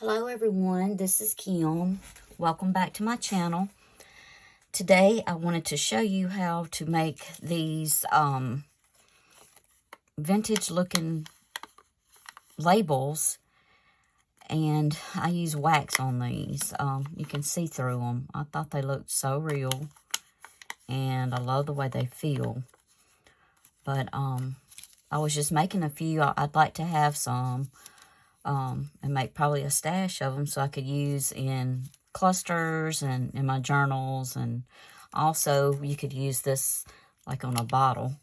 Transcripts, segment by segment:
Hello everyone, this is Kim. Welcome back to my channel. Today I wanted to show you how to make these vintage looking labels, and I use wax on these. You can see through them. I thought they looked so real and I love the way they feel. But I was just making a few. I'd like to have some and make probably a stash of them so I could use in clusters and in my journals. And also you could use this like on a bottle.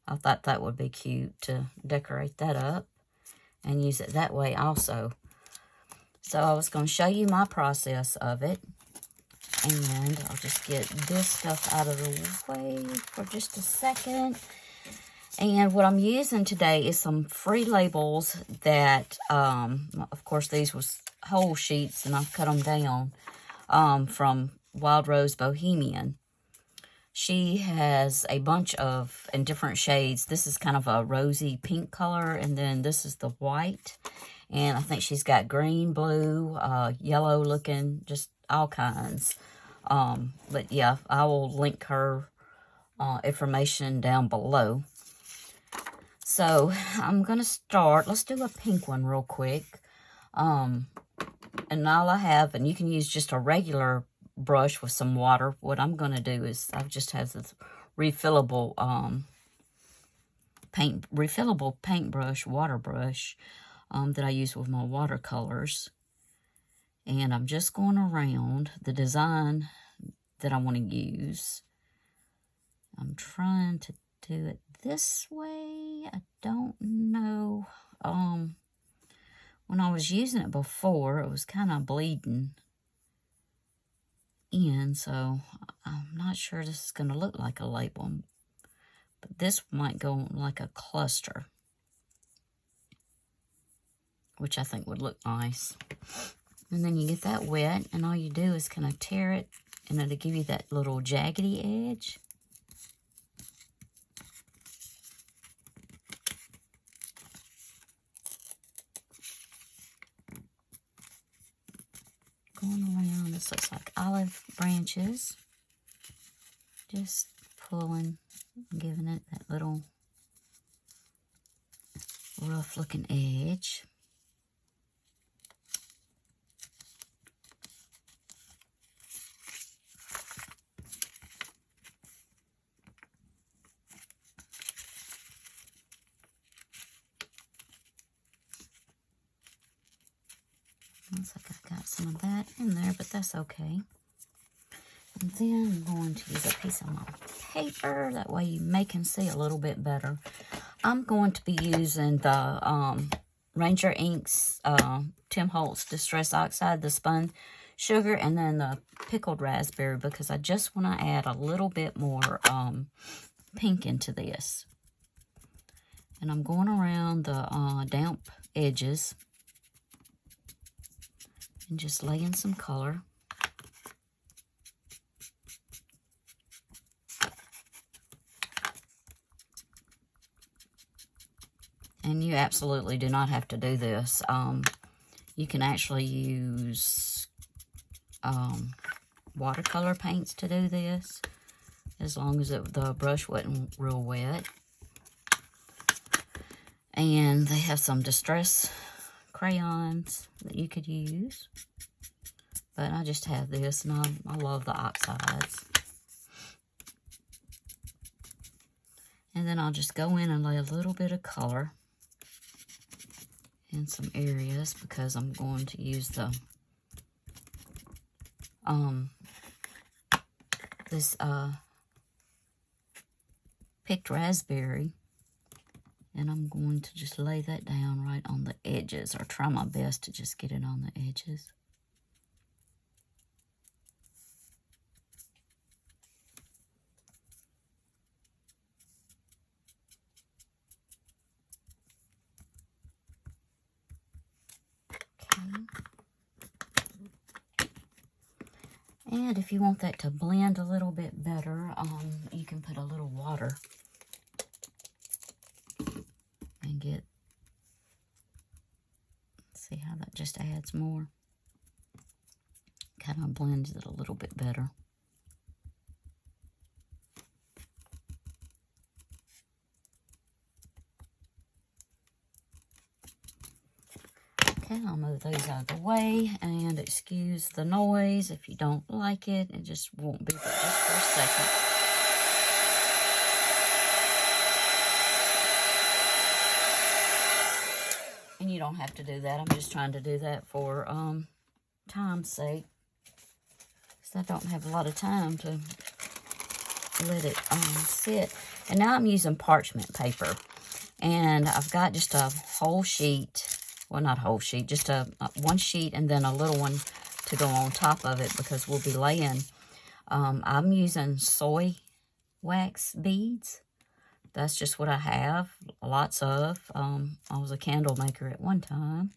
I thought that would be cute to decorate that up and use it that way also. So I was going to show you my process of it. And I'll just get this stuff out of the way for just a second. And what I'm using today is some free labels that, of course, these was whole sheets, and I've cut them down from Wild Rose Bohemian. She has a bunch of, in different shades. This is kind of a rosy pink color, and then this is the white. And I think she's got green, blue, yellow looking, just all kinds. But yeah, I will link her information down below. So, I'm going to start. Let's do a pink one real quick. And all I have, and you can use just a regular brush with some water. What I'm going to do is I just have this refillable paintbrush, water brush, that I use with my watercolors. And I'm just going around the design that I want to use. I'm trying to do it this way. I don't know. When I was using it before, it was kind of bleeding in, so I'm not sure this is going to look like a label. But this might go like a cluster, which I think would look nice. And then you get that wet, and all you do is kind of tear it, and it'll give you that little jaggedy edge. Going around, this looks like olive branches. Just pulling, giving it that little rough looking edge. Looks like I've got some of that in there, but that's okay. And then I'm going to use a piece of my paper. That way you may can see a little bit better. I'm going to be using the Ranger Inks Tim Holtz Distress Oxide, the spun sugar, and then the pickled raspberry, because I just want to add a little bit more pink into this. And I'm going around the damp edges and just laying some color. And you absolutely do not have to do this. You can actually use watercolor paints to do this, as long as the brush wasn't real wet. And they have some distress crayons that you could use. But I just have this, and I love the oxides. And then I'll just go in and lay a little bit of color in some areas, because I'm going to use the this picked raspberry, and I'm going to just lay that down right on the edges, or try my best to just get it on the edges. And if you want that to blend a little bit better, you can put a little water and get, see how that just adds more. kind of blends it a little bit better. Okay, I'll move those out of the way, and excuse the noise. If you don't like it, it just won't be but just for a second. And you don't have to do that. I'm just trying to do that for time's sake, because I don't have a lot of time to let it sit. And now I'm using parchment paper, and I've got just a whole sheet. Well, not whole sheet, just one sheet and then a little one to go on top of it, because we'll be laying. I'm using soy wax beads. That's just what I have, lots of. I was a candle maker at one time.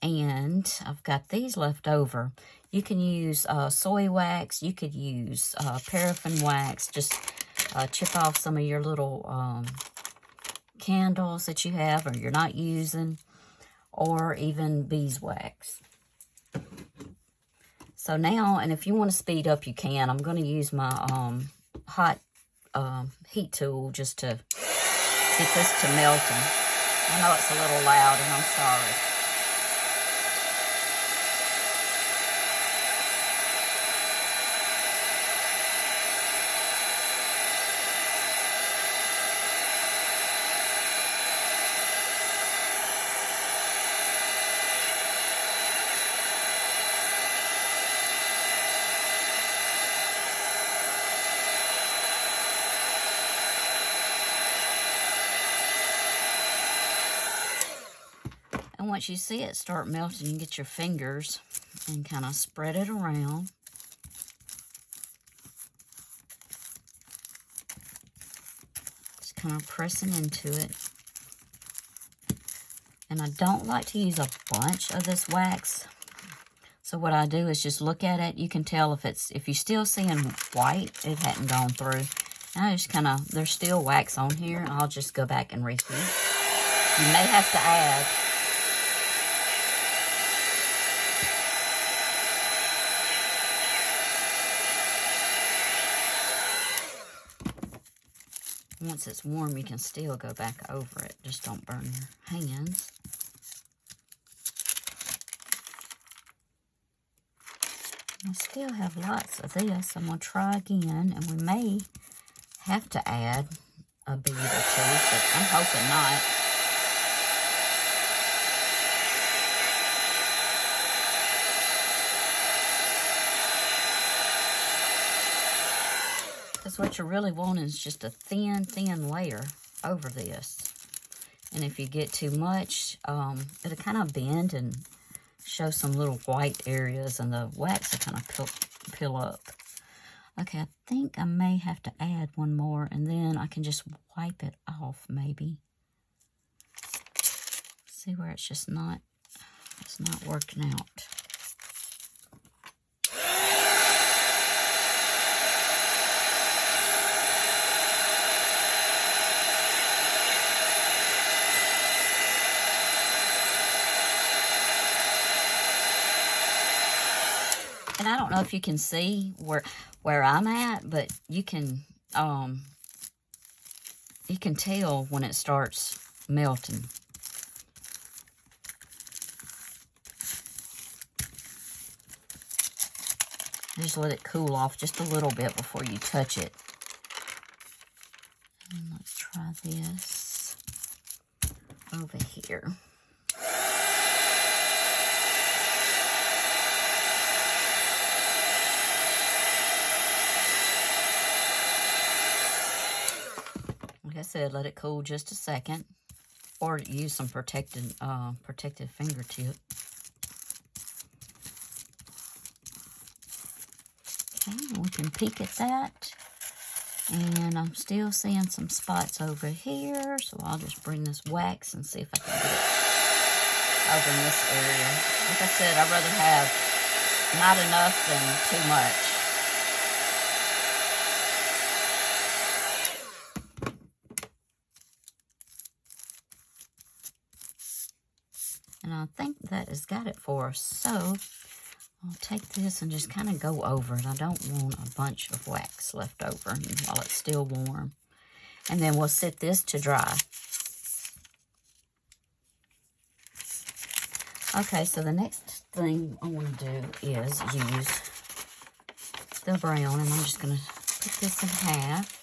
And I've got these left over. You can use soy wax. You could use paraffin wax. Just chip off some of your little candles that you have or you're not using, or even beeswax. So now, and if you want to speed up, you can. I'm going to use my hot heat tool just to get this to melting. I know it's a little loud, and I'm sorry. And once you see it start melting, you get your fingers and kind of spread it around. Just kind of pressing into it. And I don't like to use a bunch of this wax. So what I do is just look at it. You can tell if you're still seeing white, it hadn't gone through. And I just kind of, there's still wax on here. I'll just go back and reheat. You may have to add. Once it's warm, you can still go back over it. Just don't burn your hands. I still have lots of this. I'm going to try again, and we may have to add a bead or two, but I'm hoping not. Because what you're really wanting is just a thin, thin layer over this. And if you get too much, it'll kind of bend and show some little white areas, and the wax will kind of peel up. Okay, I think I may have to add one more, and then I can just wipe it off, maybe. See where it's just not, it's not working out. And I don't know if you can see where I'm at, but you can tell when it starts melting. Just let it cool off just a little bit before you touch it. And let's try this over here. Like I said, let it cool just a second, or use some protective fingertip. Okay, we can peek at that, and I'm still seeing some spots over here, so I'll just bring this wax and see if I can get it over in this area. Like I said, I'd rather have not enough than too much. And I think that has got it for us. So I'll take this and just kind of go over it. I don't want a bunch of wax left over while it's still warm. And then we'll set this to dry. Okay, so the next thing I want to do is use the brown, and I'm just going to put this in half.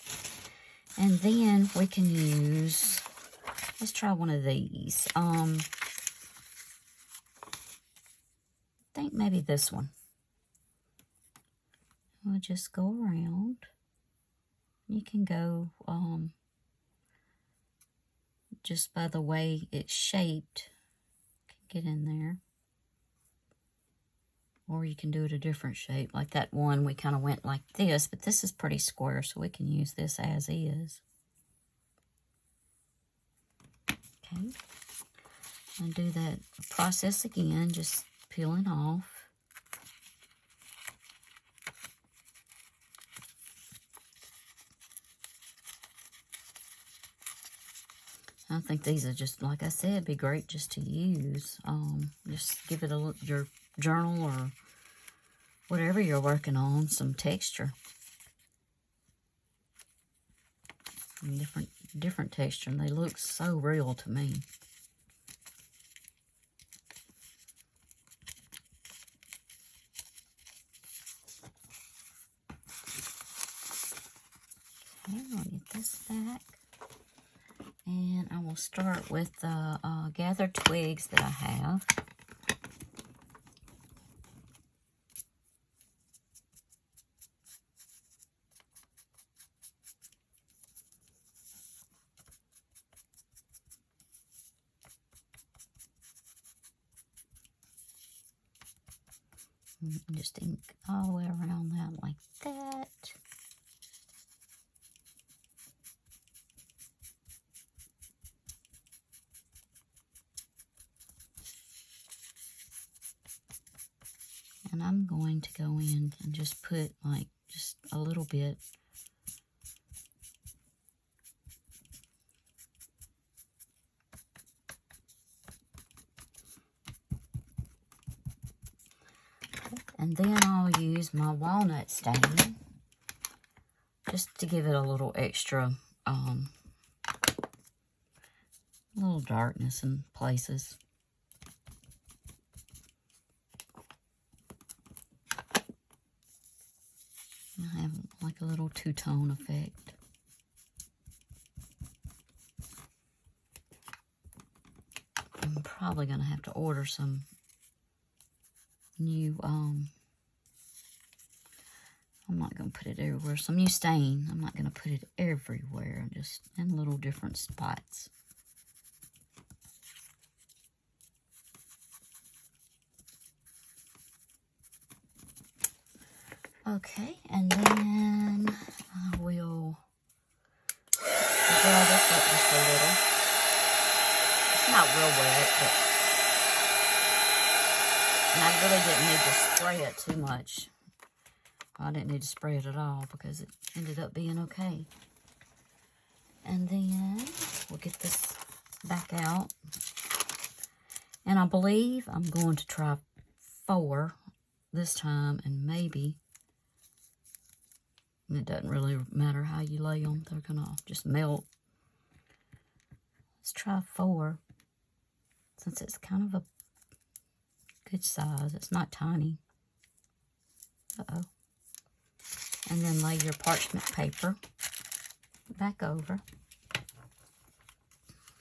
And then we can use, let's try one of these. I think maybe this one. We'll just go around. You can go just by the way it's shaped. Get in there. Or you can do it a different shape. Like that one, we kind of went like this, but this is pretty square, so we can use this as is. Okay. And do that process again, just peeling off. I think these are just, like I said, be great just to use. Just give it your journal or whatever you're working on some texture. Different texture, and they look so real to me. Okay, I'll get this back. And I will start with the gathered twigs that I have. And just ink all the way around that like that. And I'm going to go in and just put like just a little bit. And then I'll use my walnut stain just to give it a little extra, little darkness in places. I have like a little two-tone effect. I'm probably going to have to order some new, I'm not going to put it everywhere. Some new stain. I'm not going to put it everywhere, just in little different spots. Okay, and then I will dry this up just a little. It's not real wet, but and I really didn't need to spray it too much. I didn't need to spray it at all because it ended up being okay. And then we'll get this back out. And I believe I'm going to try 4 this time, and maybe, it doesn't really matter how you lay them. They're going to just melt. Let's try 4, since it's kind of a good size. It's not tiny. Uh-oh. And then lay your parchment paper back over.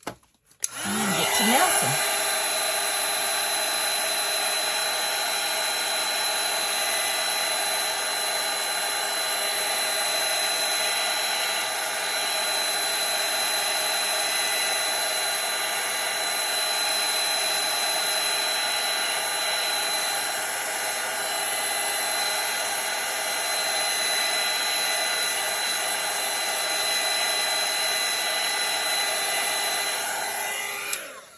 And get to melting.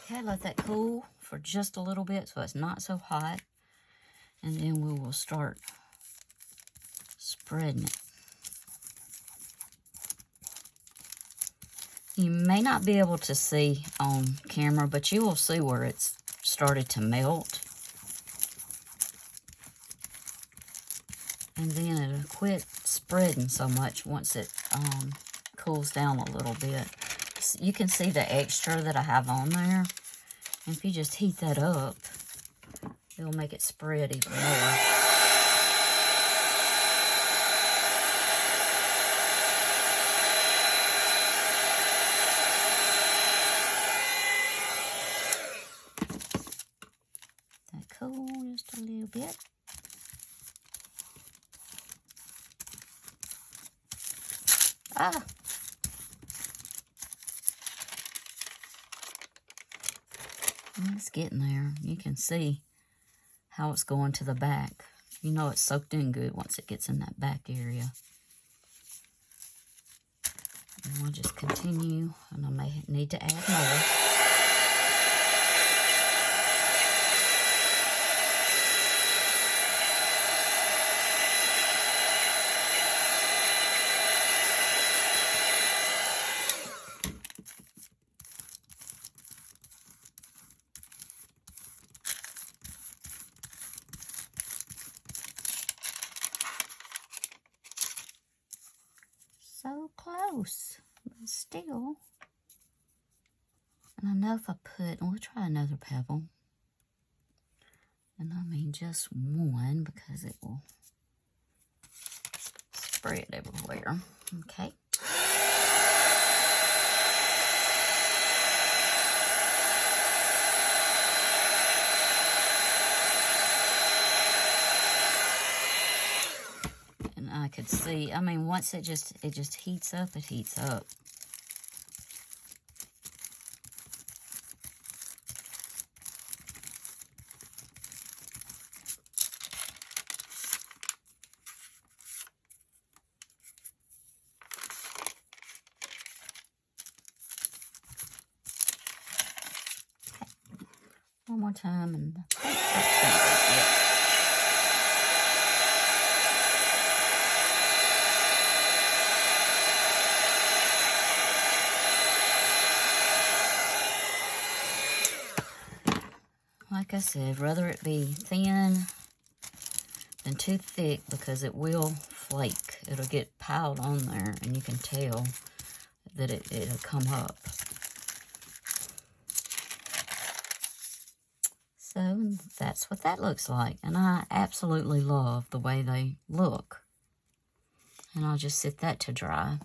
Okay, let that cool for just a little bit so it's not so hot. And then we will start spreading it. You may not be able to see on camera, but you will see where it's started to melt. And then it'll quit spreading so much once it cools down a little bit. So you can see the extra that I have on there. And if you just heat that up, it'll make it spread even more. That cool just a little bit. Ah! It's getting there. You can see how it's going to the back. You know it's soaked in good once it gets in that back area. And we'll just continue, and I may need to add more. So close, but still. And I know if I put, we'll try another pebble. And I mean just one, because it will spread everywhere. Okay. And I could see, I mean, once it just heats up, it heats up. One more time, and I think that's gonna be it. Like I said, rather it be thin than too thick, because it will flake. It'll get piled on there, and you can tell that it'll come up. So that's what that looks like. And I absolutely love the way they look. And I'll just sit that to dry.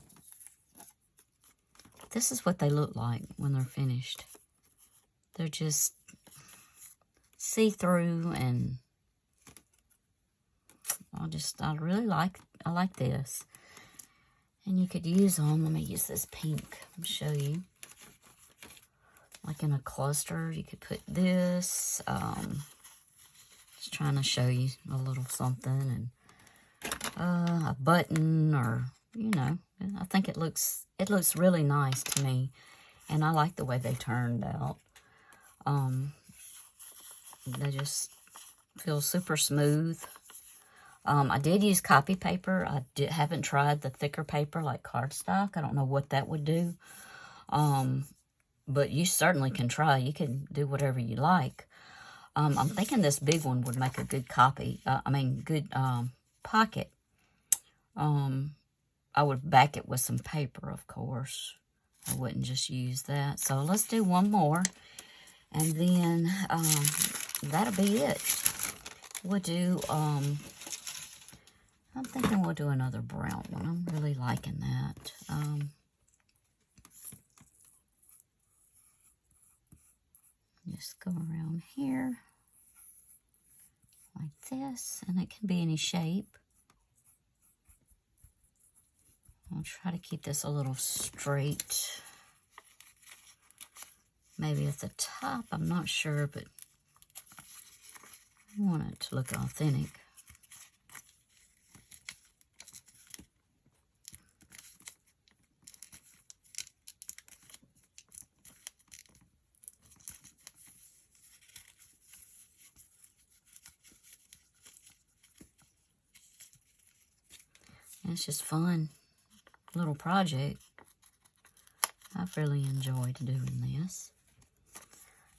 This is what they look like when they're finished. They're just see-through, and I really like this. And you could use them. Let me use this pink and show you. Like in a cluster, you could put this. Just trying to show you a little something, and a button, or you know, I think it looks really nice to me, and I like the way they turned out. They just feel super smooth. I did use copy paper. I haven't tried the thicker paper like cardstock. I don't know what that would do. But you certainly can try. You can do whatever you like. I'm thinking this big one would make a good good pocket. I would back it with some paper, of course. I wouldn't just use that. So let's do one more. And then that'll be it. We'll do, I'm thinking we'll do another brown one. I'm really liking that. Just go around here like this, and it can be any shape. I'll try to keep this a little straight. Maybe at the top, I'm not sure, but I want it to look authentic. It's just fun little project. I've really enjoyed doing this.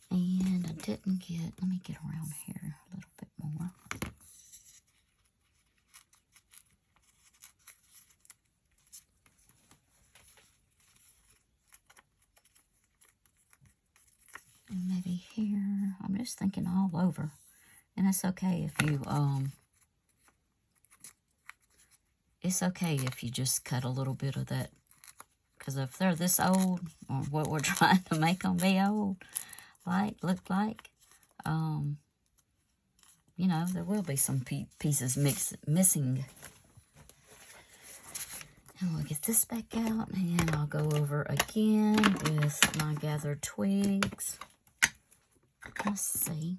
And I didn't get, let me get around here a little bit more. just thinking all over. And it's okay if you, just cut a little bit of that. Because if they're this old, or what we're trying to make them be old, look like, you know, there will be some pieces missing. And we'll get this back out, and I'll go over again with my gathered twigs. Let's see.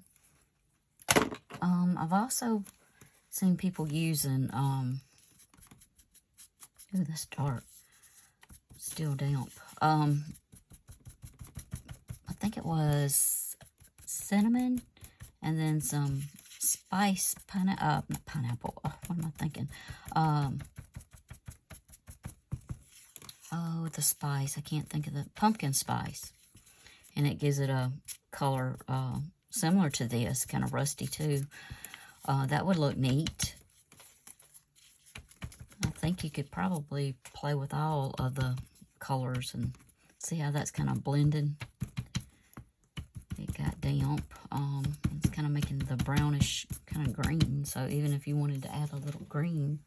I've also seen people using, ooh, that's dark. Still damp. I think it was cinnamon and then some spice, not pineapple. Oh, what am I thinking? Oh, the spice. I can't think of the pumpkin spice. And it gives it a color similar to this, kind of rusty too. That would look neat. I think you could probably play with all of the colors and see how that's kind of blending. It got damp. It's kind of making the brownish kind of green. So even if you wanted to add a little green,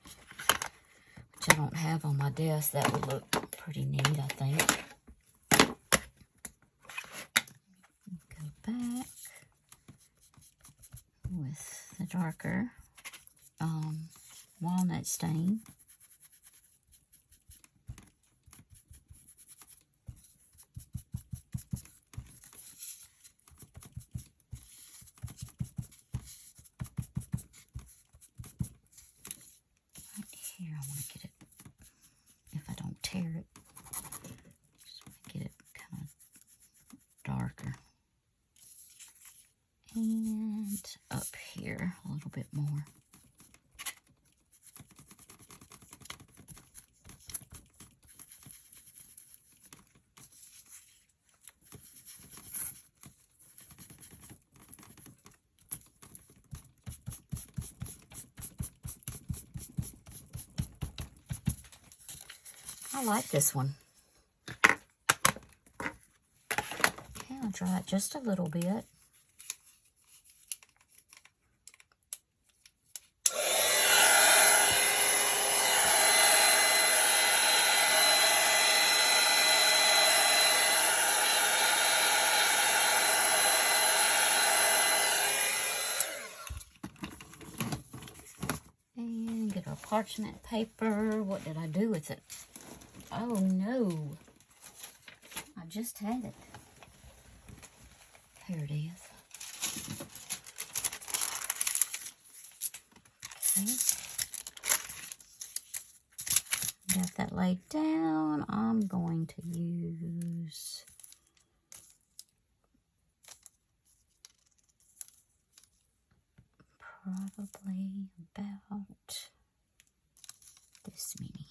which I don't have on my desk, that would look pretty neat, I think. Go back with the darker walnut stain. Here, I want to get it, if I don't tear it, just want to get it kind of darker. And up here a little bit more. I like this one. Okay, I'll dry it just a little bit. And get our parchment paper. What did I do with it? Oh no, I just had it. Here it is. Okay. Got that laid down. I'm going to use probably about this many.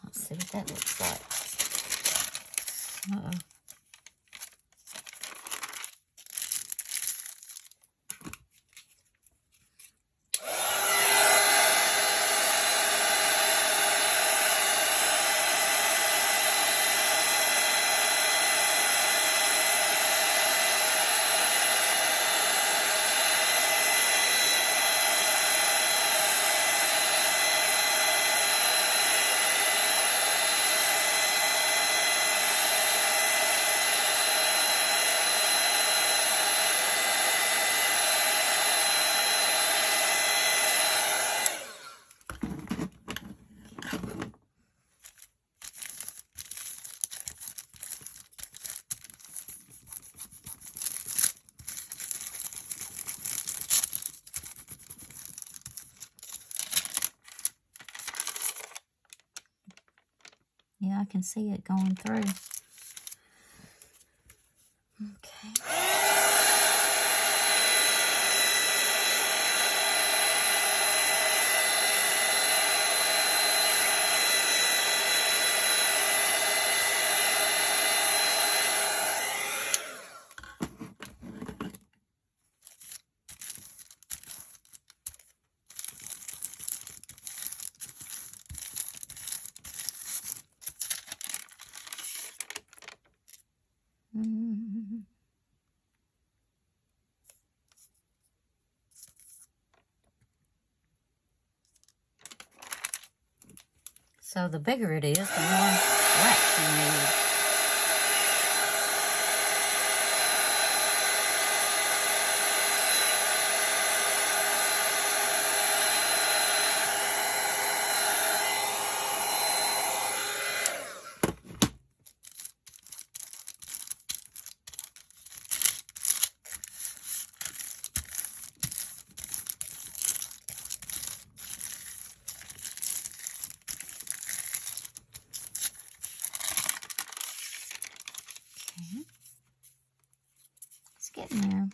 Let's see what that looks like. Uh-oh. Yeah, I can see it going through. Okay. So the bigger it is, the more wax you need. Okay. It's getting there.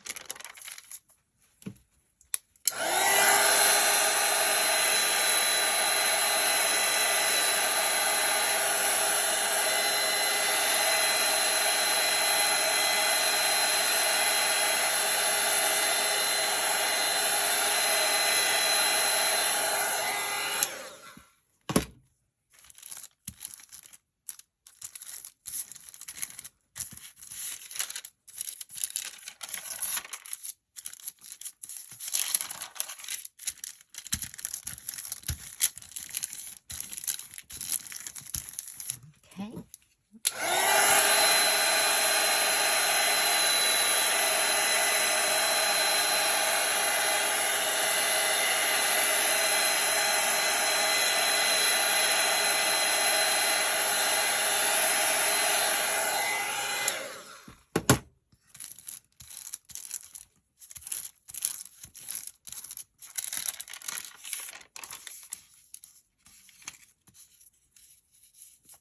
Okay.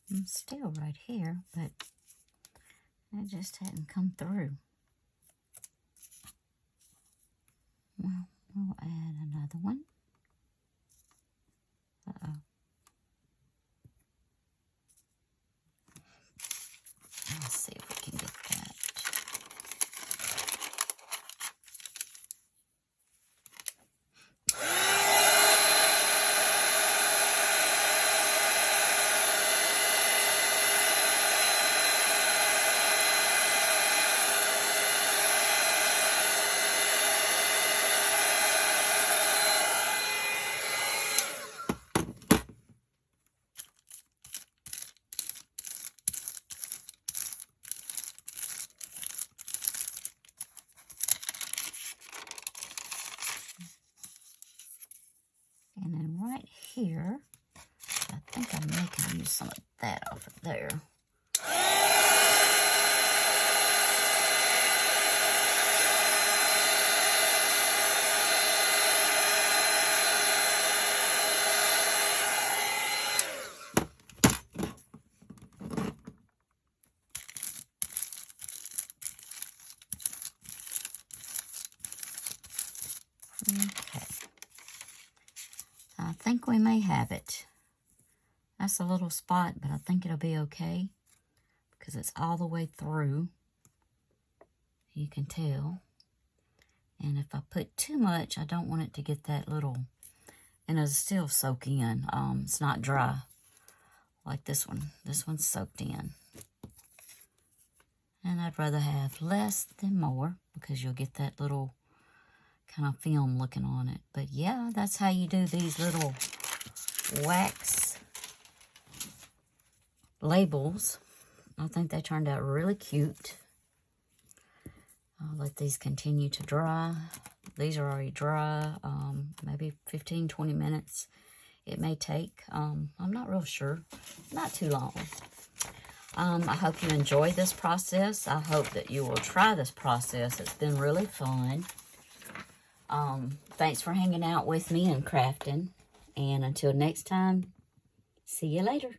I'm still right here, but it just hadn't come through. Well, we'll add another one. Uh-oh. Let's see if we can get that. And then right here, I think I may can use some of that off of there. Okay. I think we may have it. That's a little spot, but I think it'll be okay because it's all the way through. You can tell. And if I put too much, I don't want it to get that little, and it'll still soak in. It's not dry like this one. This one's soaked in. And I'd rather have less than more because you'll get that little kind of film looking on it. But yeah, that's how you do these little wax labels. I think they turned out really cute. I'll let these continue to dry. These are already dry, maybe 15, 20 minutes it may take. I'm not real sure. Not too long. I hope you enjoy this process. I hope that you will try this process. It's been really fun. Thanks for hanging out with me and crafting. And until next time, see you later.